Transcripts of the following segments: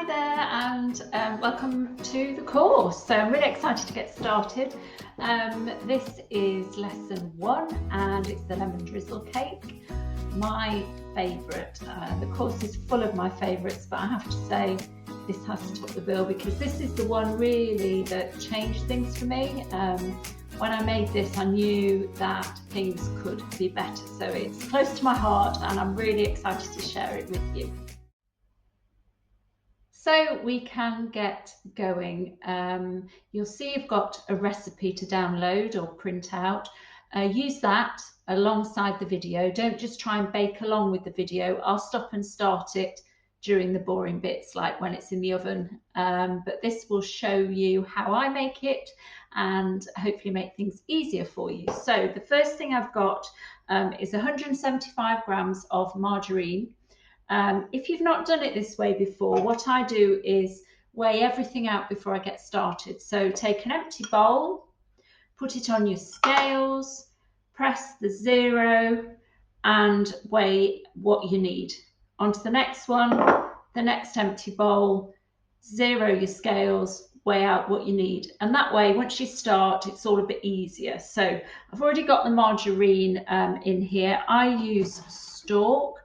Hi there, and welcome to the course. So I'm really excited to get started. This is lesson 1 and it's the lemon drizzle cake. My favourite. The course is full of my favourites, but I have to say this has to top the bill because this is the one really that changed things for me. When I made this, I knew that things could be better. So it's close to my heart and I'm really excited to share it with you. So we can get going. You'll see you've got a recipe to download or print out. Use that alongside the video. Don't just try and bake along with the video. I'll stop and start it during the boring bits, like when it's in the oven. But this will show you how I make it and hopefully make things easier for you. So the first thing I've got is 175 grams of margarine. If you've not done it this way before, what I do is weigh everything out before I get started. So take an empty bowl, put it on your scales, press the 0 and weigh what you need. On to the next one, the next empty bowl, 0 your scales, weigh out what you need. And that way, once you start, it's all a bit easier. So I've already got the margarine in here. I use Stork.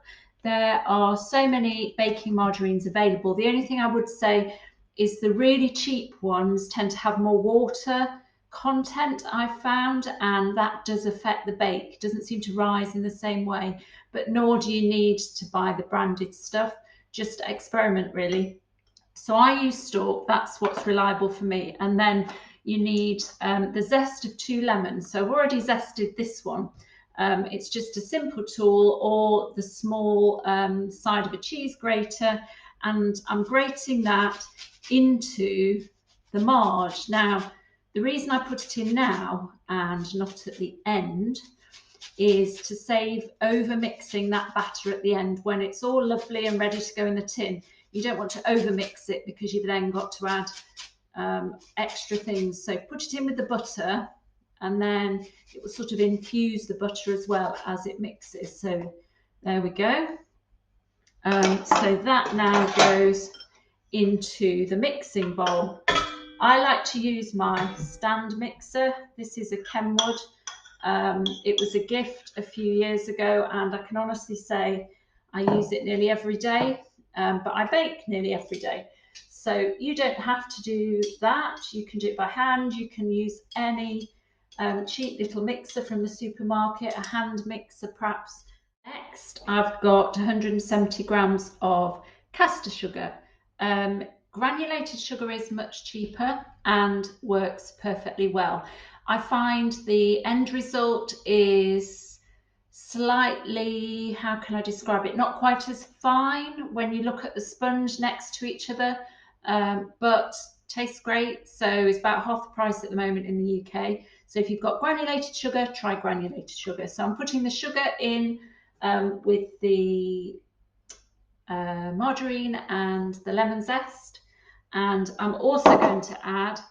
There are so many baking margarines available. The only thing I would say is the really cheap ones tend to have more water content, I've found, and that does affect the bake. It doesn't seem to rise in the same way, but nor do you need to buy the branded stuff. Just experiment, really. So I use Stork. That's what's reliable for me. And then you need the zest of 2 lemons. So I've already zested this one. It's just a simple tool or the small side of a cheese grater, and I'm grating that into the marge. Now, the reason I put it in now and not at the end is to save over mixing that batter at the end when it's all lovely and ready to go in the tin. You don't want to over mix it because you've then got to add extra things. So put it in with the butter, and then it will sort of infuse the butter as well as it mixes. So there we go. So that now goes into the mixing bowl. I like to use my stand mixer. This is a Kenwood. It was a gift a few years ago, and I can honestly say I use it nearly every day, but I bake nearly every day. So you don't have to do that. You can do it by hand. You can use any cheap little mixer from the supermarket, a hand mixer perhaps. Next, I've got 170 grams of caster sugar. Granulated sugar is much cheaper and works perfectly well. I find the end result is slightly, how can I describe it, not quite as fine when you look at the sponge next to each other, but tastes great. So it's about half the price at the moment in the UK. So if you've got granulated sugar, try granulated sugar. So I'm putting the sugar in with the margarine and the lemon zest. And I'm also going to add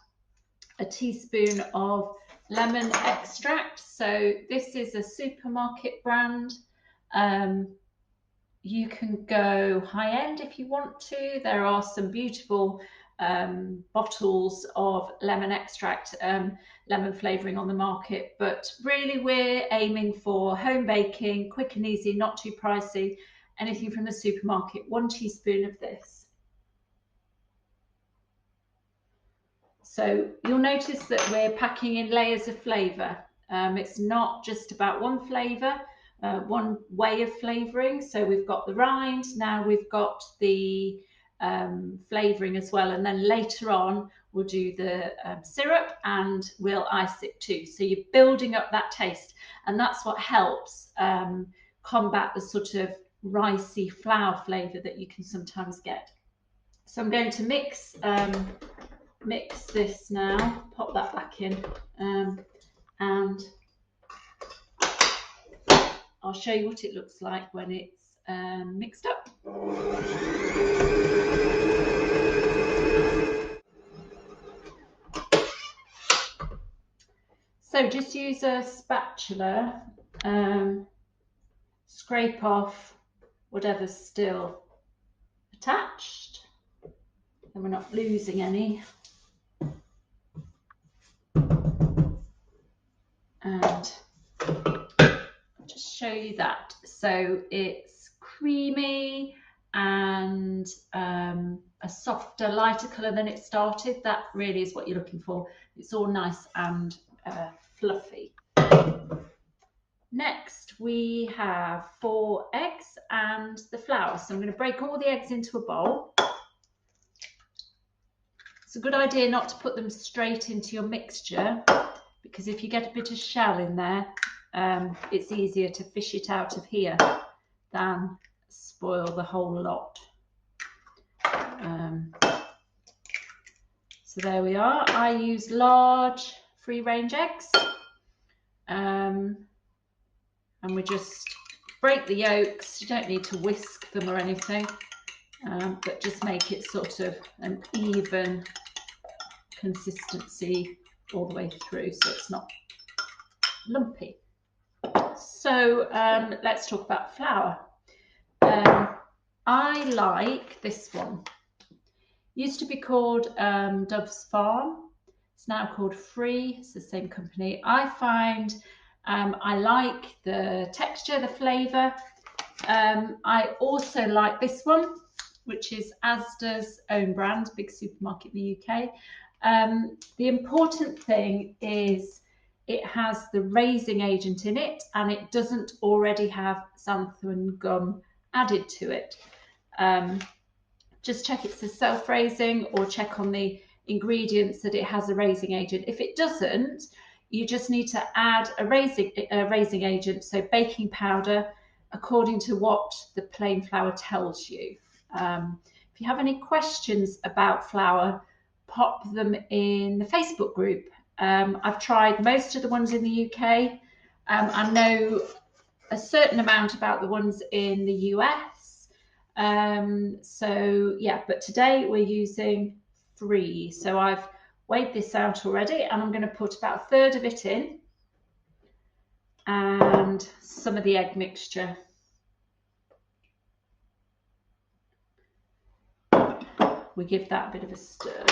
a teaspoon of lemon extract. So this is a supermarket brand. You can go high end if you want to. There are some beautiful bottles of lemon extract, lemon flavouring on the market, but really we're aiming for home baking, quick and easy, not too pricey. Anything from the supermarket, 1 teaspoon of this. So you'll notice that we're packing in layers of flavour. It's not just about one flavour, one way of flavouring. So we've got the rind, now we've got the flavouring as well, and then later on we'll do the syrup and we'll ice it too. So you're building up that taste, and that's what helps combat the sort of ricey flour flavour that you can sometimes get. So I'm going to mix this now, pop that back in, and I'll show you what it looks like when it's mixed up. So just use a spatula, scrape off whatever's still attached, then we're not losing any. And I'll just show you that. So it's creamy and a softer, lighter colour than it started. That really is what you're looking for. It's all nice and fluffy. Next, we have 4 eggs and the flour. So I'm going to break all the eggs into a bowl. It's a good idea not to put them straight into your mixture, because if you get a bit of shell in there, it's easier to fish it out of here than spoil the whole lot. So there we are. I use large free-range eggs. And we just break the yolks. You don't need to whisk them or anything, but just make it sort of an even consistency all the way through, so it's not lumpy. So let's talk about flour. I like this one. Used to be called Dove's Farm. It's now called Free. It's the same company. I find I like the texture, the flavour. I also like this one, which is Asda's own brand, big supermarket in the UK. The important thing is it has the raising agent in it, and it doesn't already have xanthan gum added to it. Just check it's a self-raising, or check on the ingredients that it has a raising agent. If it doesn't, you just need to add a raising agent, so baking powder, according to what the plain flour tells you. If you have any questions about flour, pop them in the Facebook group. I've tried most of the ones in the UK. I know a certain amount about the ones in the US. So yeah, but today we're using Free. So I've weighed this out already, and I'm going to put about 1/3 of it in, and some of the egg mixture. We give that a bit of a stir.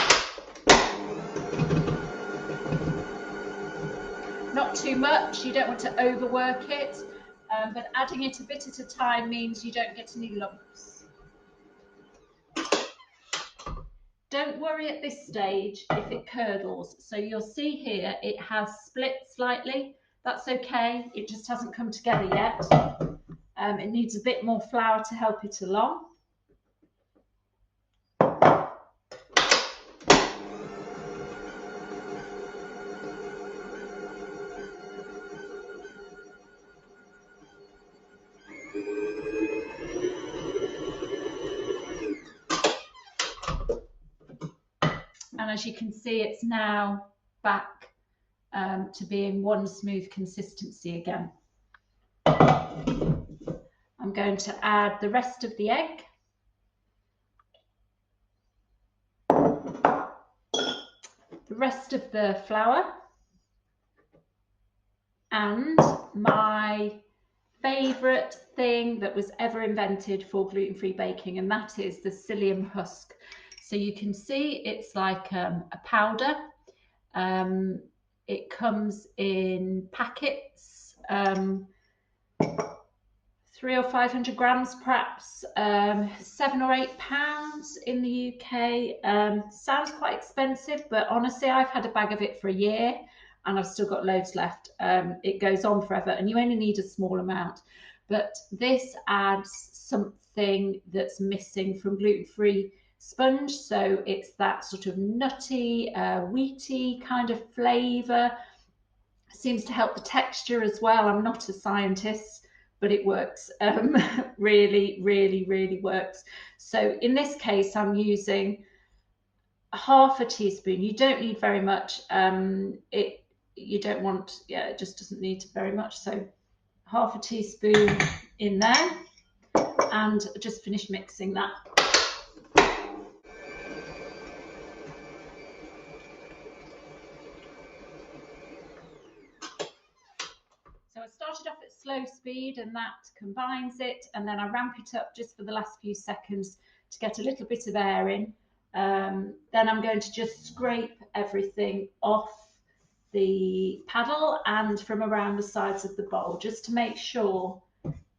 Not too much, you don't want to overwork it, but adding it a bit at a time means you don't get any lumps. Don't worry at this stage if it curdles. So you'll see here it has split slightly. That's okay, it just hasn't come together yet. It needs a bit more flour to help it along. And as you can see, it's now back to being one smooth consistency again. I'm going to add the rest of the egg. The rest of the flour. And my favourite thing that was ever invented for gluten-free baking, and that is the psyllium husk. So you can see it's like a powder. It comes in packets, 300 or 500 grams, perhaps, £7 or £8 in the UK. Sounds quite expensive, but honestly, I've had a bag of it for a year and I've still got loads left. It goes on forever, and you only need a small amount. But this adds something that's missing from gluten-free sponge. So it's that sort of nutty, wheaty kind of flavour. Seems to help the texture as well. I'm not a scientist, but it works. Really, really, really works. So in this case, I'm using half a teaspoon. You don't need very much. You don't want, yeah, it just doesn't need very much. So half a teaspoon in there, and just finish mixing that. So I started off at slow speed, and that combines it, and then I ramp it up just for the last few seconds to get a little bit of air in. Then I'm going to just scrape everything off the paddle and from around the sides of the bowl, just to make sure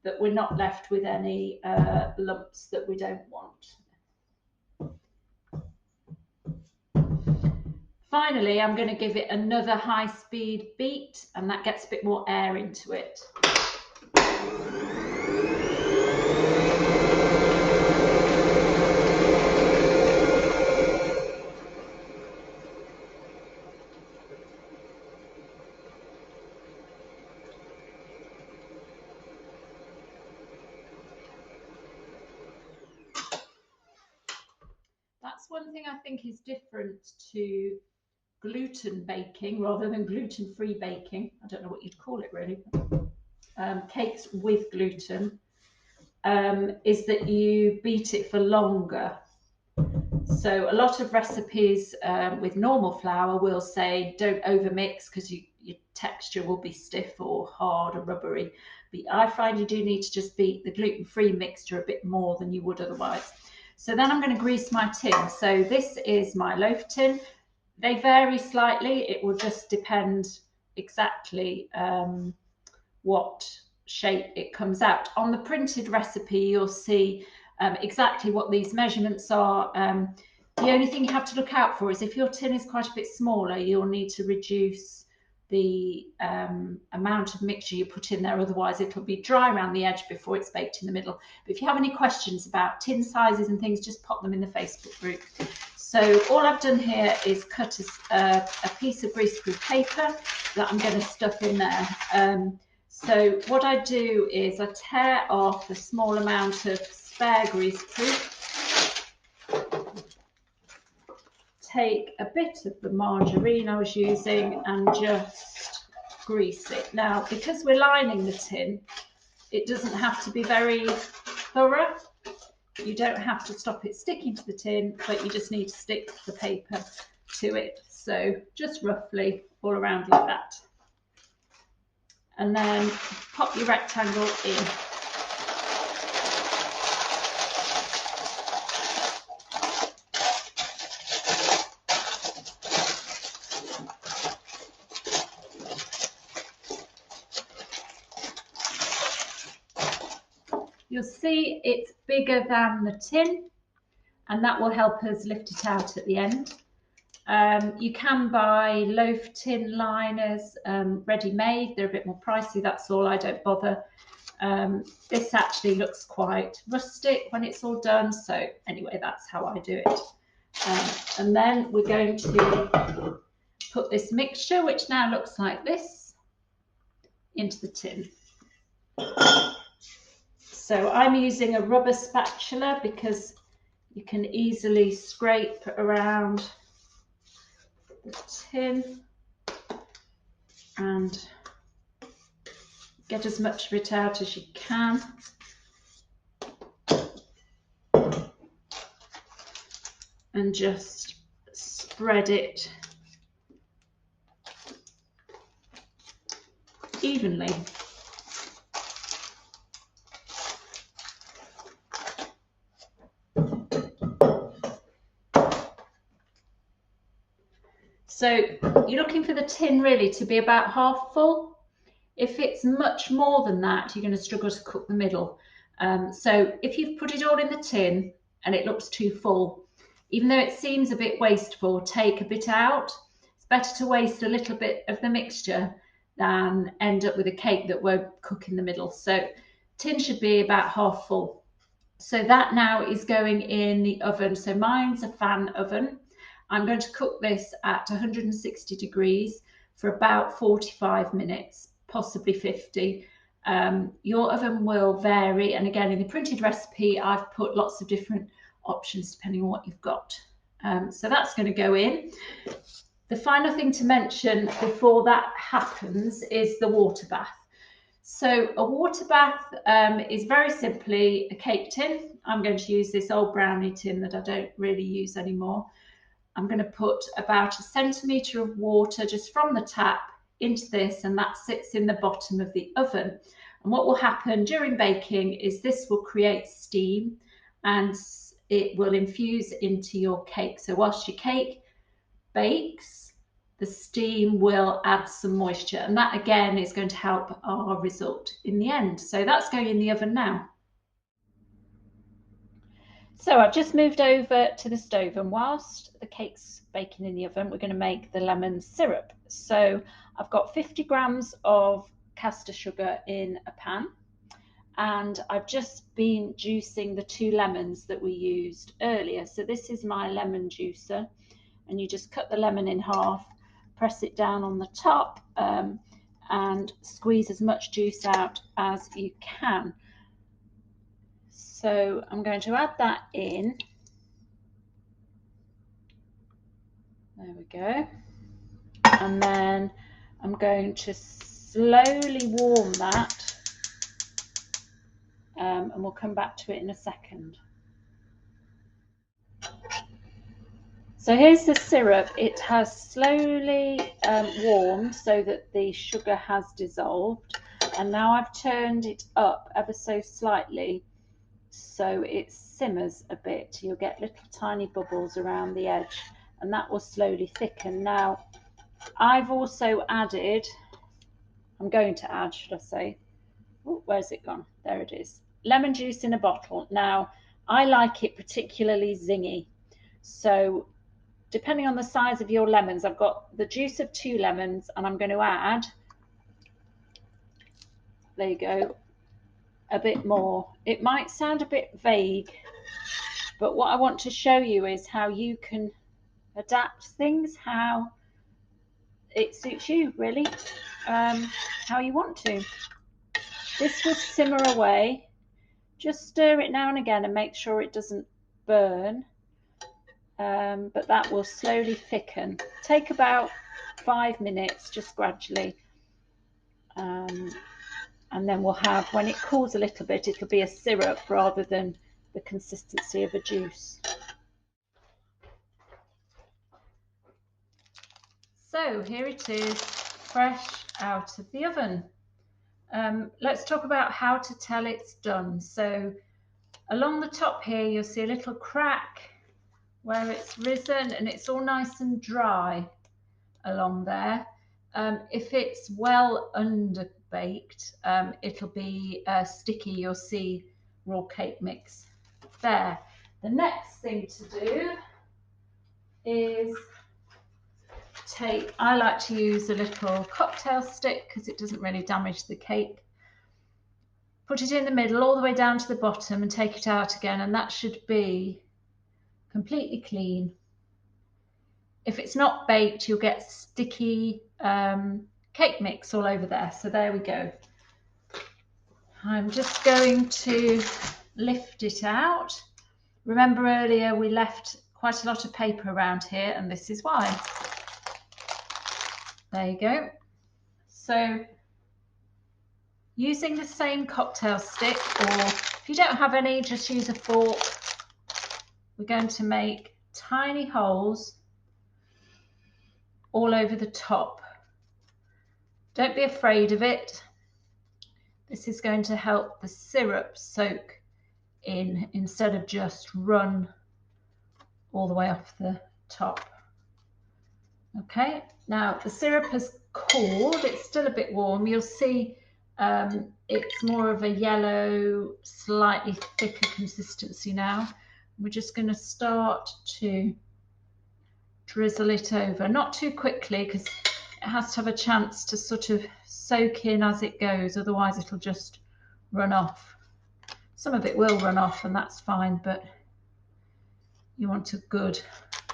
that we're not left with any lumps that we don't want. Finally, I'm going to give it another high-speed beat, and that gets a bit more air into it. That's one thing I think is different to gluten baking rather than gluten-free baking. I don't know what you'd call it really. Cakes with gluten is that you beat it for longer. So a lot of recipes with normal flour will say don't overmix because your texture will be stiff or hard or rubbery. But I find you do need to just beat the gluten-free mixture a bit more than you would otherwise. So then I'm going to grease my tin. So this is my loaf tin. They vary slightly. It will just depend exactly what shape it comes out. On the printed recipe, you'll see exactly what these measurements are. The only thing you have to look out for is if your tin is quite a bit smaller, you'll need to reduce the amount of mixture you put in there. Otherwise, it'll be dry around the edge before it's baked in the middle. But if you have any questions about tin sizes and things, just pop them in the Facebook group. So all I've done here is cut a piece of greaseproof paper that I'm going to stuff in there. So what I do is I tear off a small amount of spare greaseproof, take a bit of the margarine I was using and just grease it. Now, because we're lining the tin, it doesn't have to be very thorough. You don't have to stop it sticking to the tin, but you just need to stick the paper to it. So just roughly all around like that. And then pop your rectangle in. You'll see it's bigger than the tin, and that will help us lift it out at the end. You can buy loaf tin liners ready-made. They're a bit more pricey, that's all. I don't bother. This actually looks quite rustic when it's all done. So anyway, that's how I do it. And then we're going to put this mixture, which now looks like this, into the tin. So I'm using a rubber spatula because you can easily scrape around the tin and get as much of it out as you can. And just spread it evenly. So you're looking for the tin really to be about half full. If it's much more than that, you're going to struggle to cook the middle. So if you've put it all in the tin and it looks too full, even though it seems a bit wasteful, take a bit out. It's better to waste a little bit of the mixture than end up with a cake that won't cook in the middle. So tin should be about half full. So that now is going in the oven. So mine's a fan oven. I'm going to cook this at 160 degrees for about 45 minutes, possibly 50. Your oven will vary. And again, in the printed recipe, I've put lots of different options depending on what you've got. So that's going to go in. The final thing to mention before that happens is the water bath. So a water bath is very simply a cake tin. I'm going to use this old brownie tin that I don't really use anymore. I'm going to put about 1 centimetre of water just from the tap into this, and that sits in the bottom of the oven. And what will happen during baking is this will create steam, and it will infuse into your cake. So whilst your cake bakes, the steam will add some moisture, and that again is going to help our result in the end. So that's going in the oven now. So I've just moved over to the stove, and whilst the cake's baking in the oven, we're going to make the lemon syrup. So I've got 50 grams of caster sugar in a pan, and I've just been juicing the 2 lemons that we used earlier. So this is my lemon juicer, and you just cut the lemon in half, press it down on the top, and squeeze as much juice out as you can. So I'm going to add that in. There we go. And then I'm going to slowly warm that, and we'll come back to it in a second. So here's the syrup. It has slowly warmed so that the sugar has dissolved, and now I've turned it up ever so slightly so it simmers a bit. You'll get little tiny bubbles around the edge, and that will slowly thicken. Now I've also added, I'm going to add, should I say, ooh, where's it gone? There it is. Lemon juice in a bottle. Now I like it particularly zingy, so depending on the size of your lemons, I've got the juice of 2 lemons, and I'm going to add, there you go, a bit more. It might sound a bit vague, but what I want to show you is how you can adapt things, how it suits you, really, how you want to. This will simmer away. Just stir it now and again and make sure it doesn't burn. But that will slowly thicken. Take about 5 minutes, just gradually. And then we'll have, when it cools a little bit, it'll be a syrup rather than the consistency of a juice. So here it is, fresh out of the oven. Let's talk about how to tell it's done. So along the top here, you'll see a little crack where it's risen, and it's all nice and dry along there. If it's well underbaked, it'll be sticky. You'll see raw cake mix there. The next thing to do is I like to use a little cocktail stick because it doesn't really damage the cake. Put it in the middle all the way down to the bottom and take it out again, and that should be completely clean. If it's not baked, you'll get sticky cake mix all over there. So there we go. I'm just going to lift it out. Remember earlier we left quite a lot of paper around here, and this is why. There you go. So using the same cocktail stick, or if you don't have any, just use a fork. We're going to make tiny holes all over the top. Don't be afraid of it. This is going to help the syrup soak in instead of just run all the way off the top. Okay, now the syrup has cooled. It's still a bit warm. You'll see it's more of a yellow, slightly thicker consistency now. We're just going to start to drizzle it over, not too quickly because it has to have a chance to sort of soak in as it goes, otherwise it'll just run off. Some of it will run off, and that's fine, but you want a good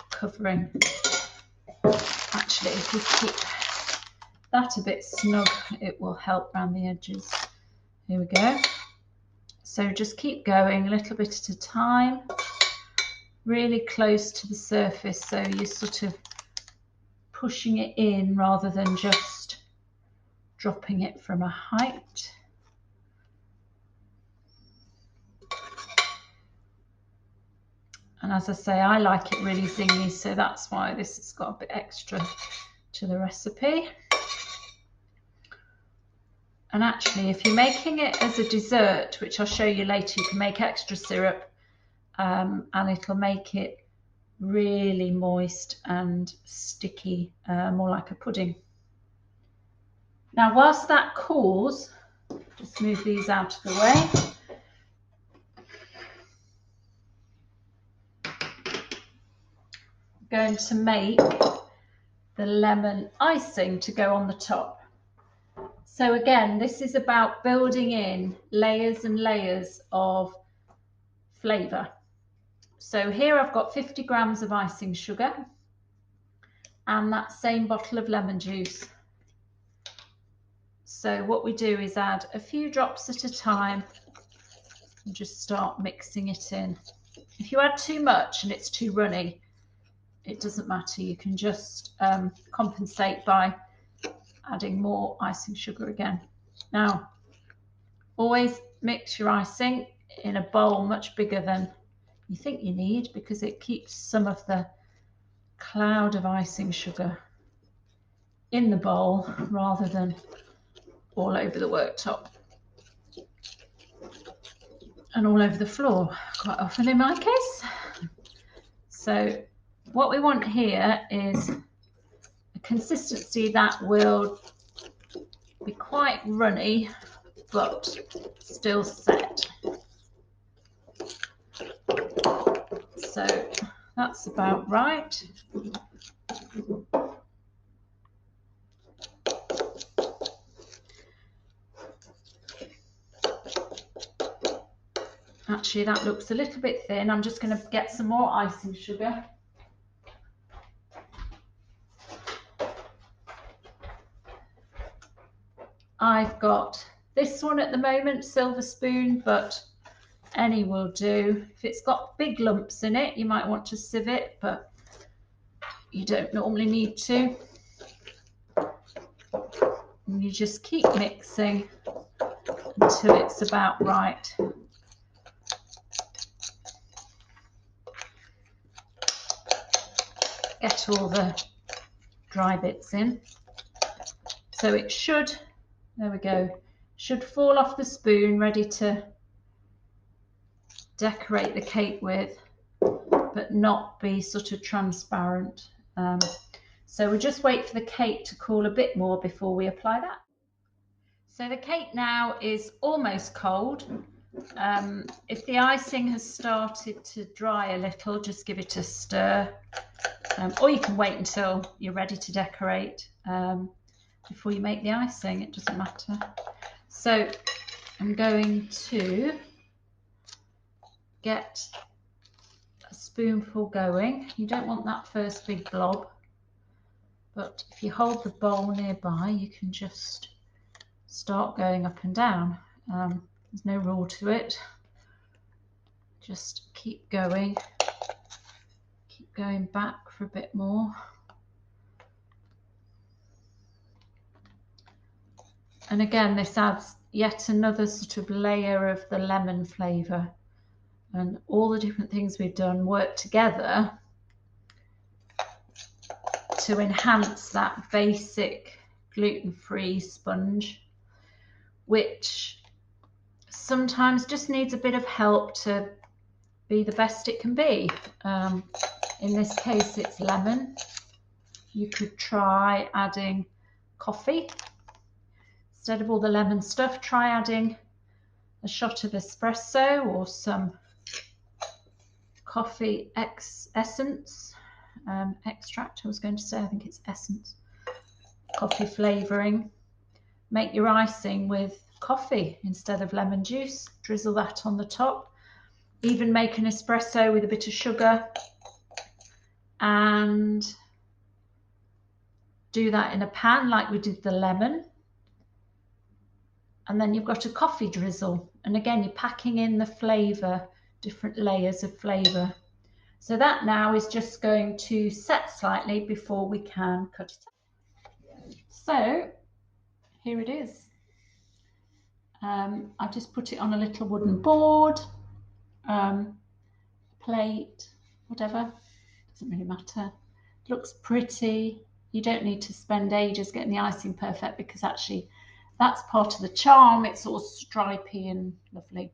covering. Actually, if you keep that a bit snug, it will help around the edges. Here we go. So just keep going a little bit at a time, really close to the surface, so you're sort of pushing it in rather than just dropping it from a height. And as I say, I like it really zingy, so that's why this has got a bit extra to the recipe. And actually, if you're making it as a dessert, which I'll show you later, you can make extra syrup and it'll make it really moist and sticky, more like a pudding. Now, whilst that cools, just move these out of the way. I'm going to make the lemon icing to go on the top. So again, this is about building in layers and layers of flavour. So here I've got 50 grams of icing sugar and that same bottle of lemon juice. So what we do is add a few drops at a time and just start mixing it in. If you add too much and it's too runny, it doesn't matter. You can just compensate by adding more icing sugar again. Now, always mix your icing in a bowl much bigger than you think you need, because it keeps some of the cloud of icing sugar in the bowl rather than all over the worktop and all over the floor, quite often in my case. So what we want here is a consistency that will be quite runny but still set. So that's about right. Actually, that looks a little bit thin. I'm just going to get some more icing sugar. I've got this one at the moment, silver spoon, but any will do. If it's got big lumps in it, you might want to sieve it, but you don't normally need to. And you just keep mixing until it's about right. Get all the dry bits in. So it should, there we go, should fall off the spoon, ready to decorate the cake with, but not be sort of transparent. So we just wait for the cake to cool a bit more before we apply that. So the cake now is almost cold. If the icing has started to dry a little, just give it a stir. Or you can wait until you're ready to decorate before you make the icing, it doesn't matter. So I'm going to get a spoonful going. You don't want that first big blob, but if you hold the bowl nearby, you can just start going up and down. There's no rule to it. Just keep going back for a bit more. And again, this adds yet another sort of layer of the lemon flavour, and all the different things we've done work together to enhance that basic gluten-free sponge, which sometimes just needs a bit of help to be the best it can be. In this case, it's lemon. You could try adding coffee. Instead of all the lemon stuff, try adding a shot of espresso or some coffee essence, extract, I was going to say, I think it's essence, coffee flavouring. Make your icing with coffee instead of lemon juice, drizzle that on the top. Even make an espresso with a bit of sugar and do that in a pan like we did the lemon. And then you've got a coffee drizzle. And again, you're packing in the flavour, different layers of flavour. So that now is just going to set slightly before we can cut it up. So here it is. I've just put it on a little wooden board, plate, whatever, doesn't really matter. It looks pretty. You don't need to spend ages getting the icing perfect, because actually that's part of the charm. It's all stripy and lovely.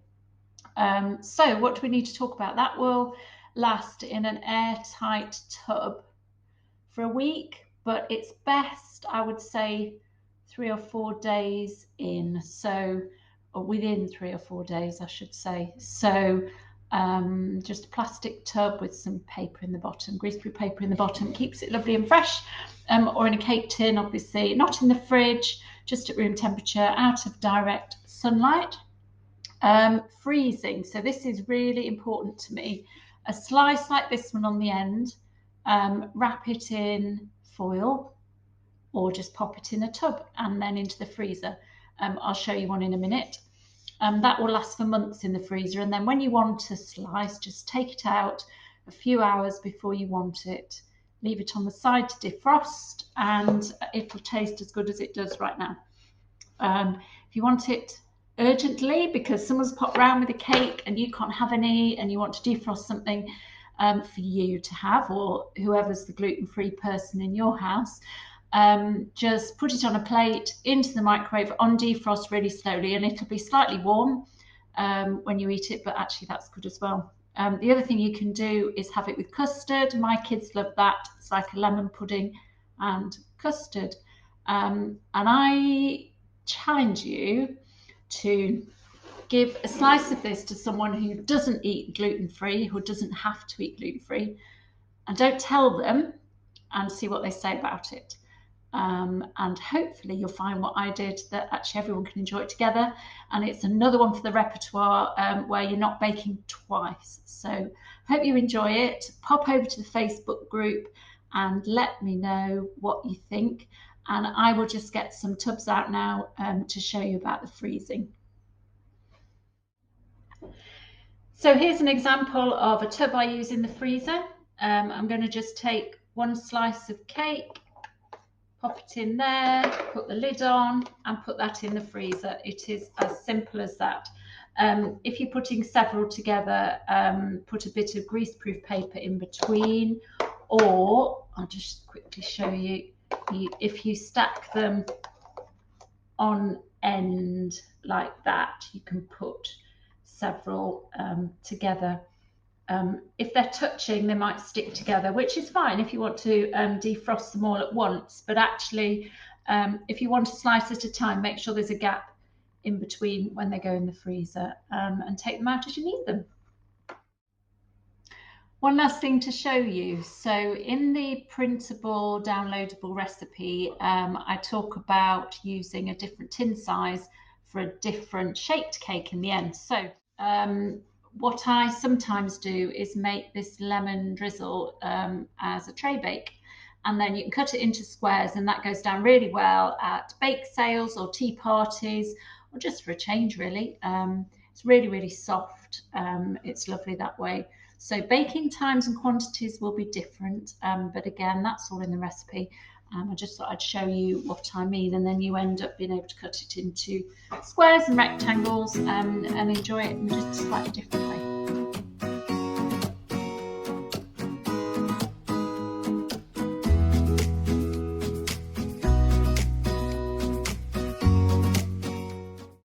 So what do we need to talk about? That will last in an airtight tub for a week, but it's best, I would say, 3 or 4 days in. So, or within 3 or 4 days, I should say. So, just a plastic tub with some paper in the bottom, greaseproof paper in the bottom, keeps it lovely and fresh. Or in a cake tin, obviously, not in the fridge, just at room temperature, out of direct sunlight. Freezing. So this is really important to me. A slice like this one on the end, wrap it in foil or just pop it in a tub and then into the freezer. I'll show you one in a minute. That will last for months in the freezer, and then when you want a slice, just take it out a few hours before you want it. Leave it on the side to defrost, and it'll taste as good as it does right now. If you want it urgently because someone's popped round with a cake and you can't have any and you want to defrost something for you to have, or whoever's the gluten-free person in your house, just put it on a plate into the microwave on defrost really slowly, and it'll be slightly warm when you eat it, but actually that's good as well. The other thing you can do is have it with custard. My kids love that. It's like a lemon pudding and custard. And I challenge you to give a slice of this to someone who doesn't eat gluten-free, who doesn't have to eat gluten-free, and don't tell them, and see what they say about it. And hopefully you'll find what I did, that actually everyone can enjoy it together, and it's another one for the repertoire where you're not baking twice. So hope you enjoy it. Pop over to the Facebook group and let me know what you think, and I will just get some tubs out now to show you about the freezing. So here's an example of a tub I use in the freezer. I'm going to just take one slice of cake, pop it in there, put the lid on and put that in the freezer. It is as simple as that. If you're putting several together, put a bit of greaseproof paper in between, or I'll just quickly show you, if you stack them on end like that, you can put several together. If they're touching, they might stick together, which is fine if you want to defrost them all at once. But actually, if you want a slice at a time, make sure there's a gap in between when they go in the freezer, and take them out as you need them. One last thing to show you. So in the printable, downloadable recipe, I talk about using a different tin size for a different shaped cake in the end. So what I sometimes do is make this lemon drizzle as a tray bake, and then you can cut it into squares, and that goes down really well at bake sales or tea parties, or just for a change really. It's really, really soft. It's lovely that way. So baking times and quantities will be different, but again, that's all in the recipe. I just thought I'd show you what I mean, and then you end up being able to cut it into squares and rectangles and enjoy it in just a slightly different way.